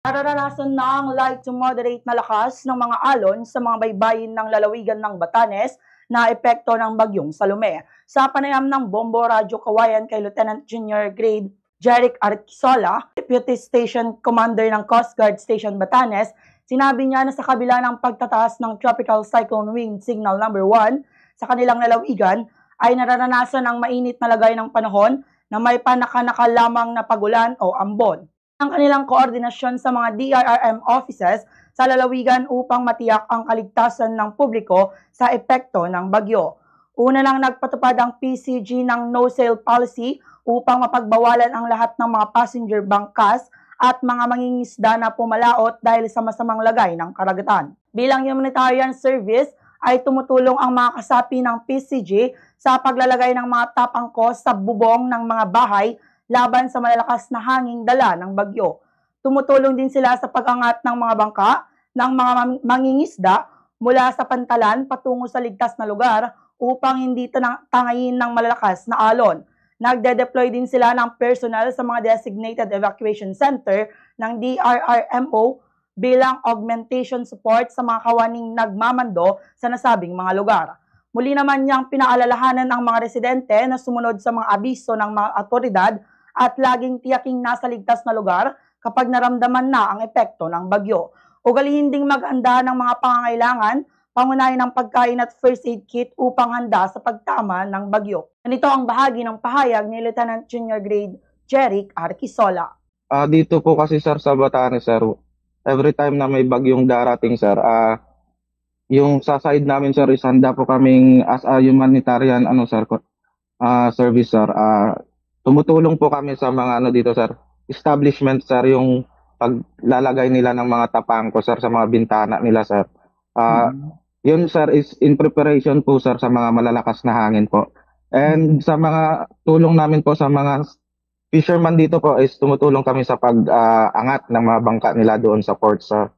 Nararanasan na ang light to moderate na lakas ng mga alon sa mga baybayin ng lalawigan ng Batanes na epekto ng bagyong Salome. Sa panayam ng Bombo Radyo Kawayan kay Lieutenant Junior Grade Jeric Arquisola, Deputy Station Commander ng Coast Guard Station Batanes, sinabi niya na sa kabila ng pagtataas ng Tropical Cyclone Wind Signal number 1 sa kanilang lalawigan, ay nararanasan ang mainit na lagay ng panahon na may panaka-naka lamang na pagulan o ambon. Ang kanilang koordinasyon sa mga DIRM offices sa lalawigan upang matiyak ang kaligtasan ng publiko sa epekto ng bagyo. Una nang nagpatupad ang PCG ng no-sail policy upang mapagbawalan ang lahat ng mga passenger bangkas at mga mangingisda na pumalaot dahil sa masamang lagay ng karagatan. Bilang humanitarian service, ay tumutulong ang mga kasapi ng PCG sa paglalagay ng mga tapangko sa bubong ng mga bahay laban sa malalakas na hanging dala ng bagyo. Tumutulong din sila sa pag-angat ng mga bangka ng mga mangingisda mula sa pantalan patungo sa ligtas na lugar upang hindi tangayin ng malalakas na alon. Nagde-deploy din sila ng personnel sa mga designated evacuation center ng DRRMO bilang augmentation support sa mga kawaning nagmamando sa nasabing mga lugar. Muli naman niyang pinaalalahanan ang mga residente na sumunod sa mga abiso ng mga otoridad at laging tiyaking nasa ligtas na lugar kapag naramdaman na ang epekto ng bagyo. Ugalihin ding mag-handa ng mga pangangailangan, pangunahin ng pagkain at first aid kit upang handa sa pagtama ng bagyo. Ganito ang bahagi ng pahayag ni Lieutenant Junior Grade Jeric Arquisola. Dito po kasi sir sa Batanes sir, every time na may bagyong darating sir, yung sa side namin sir is handa po kaming as a humanitarian service sir. Tumutulong po kami sa mga dito sir, establishment sir, yung paglalagay nila ng mga tapangko sir sa mga bintana nila sir. Yun sir is in preparation po sir sa mga malalakas na hangin po. And sa mga tulong namin po sa mga fisherman dito po is tumutulong kami sa pag-angat ng mga bangka nila doon sa port sir.